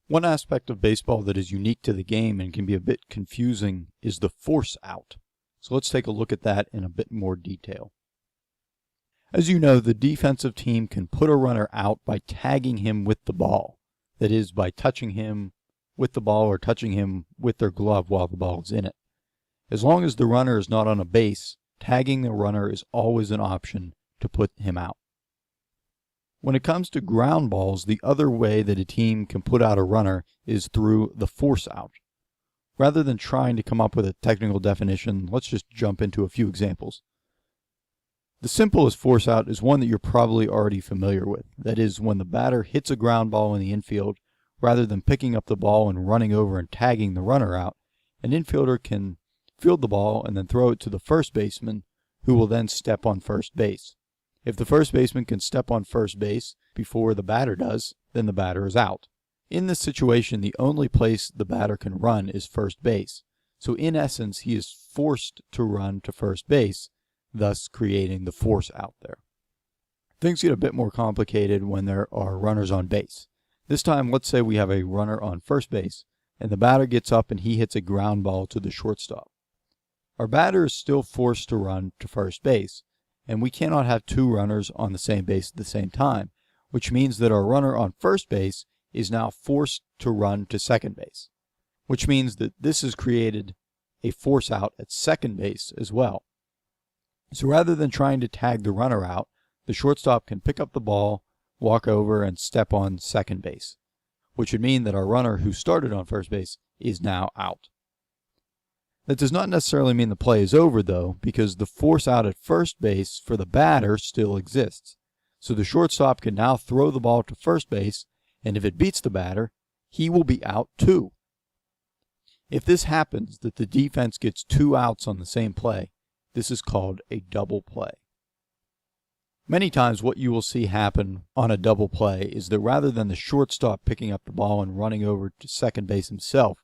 One aspect of baseball that is unique to the game and can be a bit confusing is the force out. So let's take a look at that in a bit more detail. As you know, the defensive team can put a runner out by tagging him with the ball. That is, by touching him with the ball or touching him with their glove while the ball is in it. As long as the runner is not on a base, tagging the runner is always an option to put him out. When it comes to ground balls, the other way that a team can put out a runner is through the force out. Rather than trying to come up with a technical definition, let's just jump into a few examples. The simplest force out is one that you're probably already familiar with. That is, when the batter hits a ground ball in the infield, rather than picking up the ball and running over and tagging the runner out, an infielder can field the ball and then throw it to the first baseman, who will then step on first base. If the first baseman can step on first base before the batter does, then the batter is out. In this situation, the only place the batter can run is first base. So in essence, he is forced to run to first base, thus creating the force out there. Things get a bit more complicated when there are runners on base. This time, let's say we have a runner on first base, and the batter gets up and he hits a ground ball to the shortstop. Our batter is still forced to run to first base, and we cannot have two runners on the same base at the same time, which means that our runner on first base is now forced to run to second base, which means that this has created a force out at second base as well. So rather than trying to tag the runner out, the shortstop can pick up the ball, walk over, and step on second base, which would mean that our runner who started on first base is now out. That does not necessarily mean the play is over, though, because the force out at first base for the batter still exists. So the shortstop can now throw the ball to first base, and if it beats the batter, he will be out too. If this happens, that the defense gets two outs on the same play, this is called a double play. Many times what you will see happen on a double play is that rather than the shortstop picking up the ball and running over to second base himself,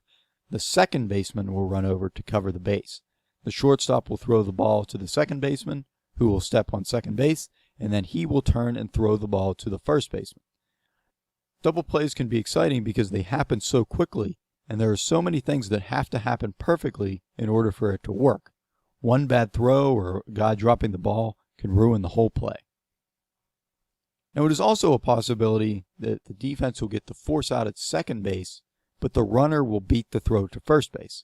the second baseman will run over to cover the base. The shortstop will throw the ball to the second baseman, who will step on second base, and then he will turn and throw the ball to the first baseman. Double plays can be exciting because they happen so quickly, and there are so many things that have to happen perfectly in order for it to work. One bad throw or a guy dropping the ball can ruin the whole play. Now, it is also a possibility that the defense will get the force out at second base, but the runner will beat the throw to first base.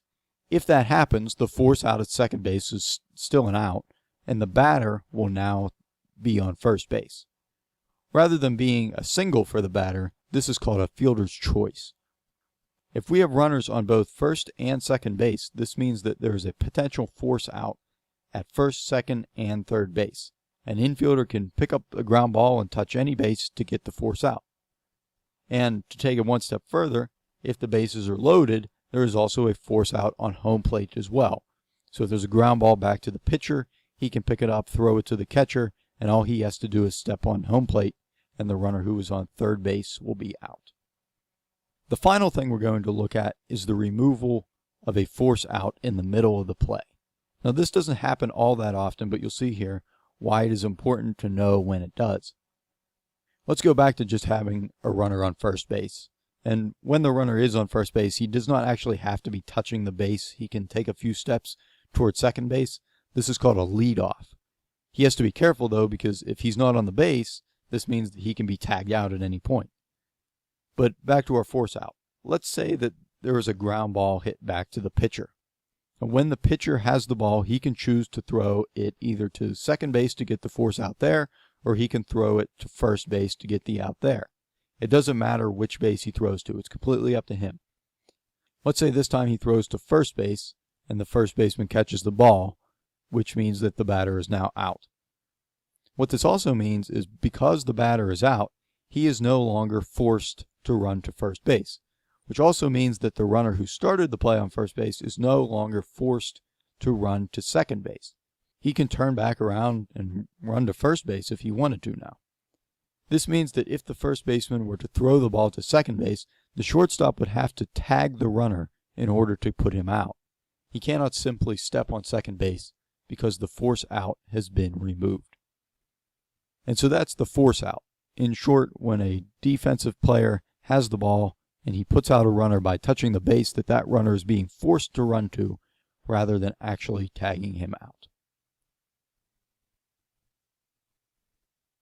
If that happens, the force out at second base is still an out, and the batter will now be on first base. Rather than being a single for the batter, this is called a fielder's choice. If we have runners on both first and second base, this means that there is a potential force out at first, second, and third base. An infielder can pick up a ground ball and touch any base to get the force out. And to take it one step further, if the bases are loaded, there is also a force out on home plate as well. So if there's a ground ball back to the pitcher, he can pick it up, throw it to the catcher, and all he has to do is step on home plate, and the runner who is on third base will be out. The final thing we're going to look at is the removal of a force out in the middle of the play. Now, this doesn't happen all that often, but you'll see here why it is important to know when it does. Let's go back to just having a runner on first base. And when the runner is on first base, he does not actually have to be touching the base. He can take a few steps towards second base. This is called a leadoff. He has to be careful, though, because if he's not on the base, this means that he can be tagged out at any point. But back to our force out. Let's say that there is a ground ball hit back to the pitcher. And when the pitcher has the ball, he can choose to throw it either to second base to get the force out there, or he can throw it to first base to get the out there. It doesn't matter which base he throws to. It's completely up to him. Let's say this time he throws to first base, and the first baseman catches the ball, which means that the batter is now out. What this also means is because the batter is out, he is no longer forced to run to first base, which also means that the runner who started the play on first base is no longer forced to run to second base. He can turn back around and run to first base if he wanted to now. This means that if the first baseman were to throw the ball to second base, the shortstop would have to tag the runner in order to put him out. He cannot simply step on second base because the force out has been removed. And so that's the force out. In short, when a defensive player has the ball and he puts out a runner by touching the base that runner is being forced to run to rather than actually tagging him out.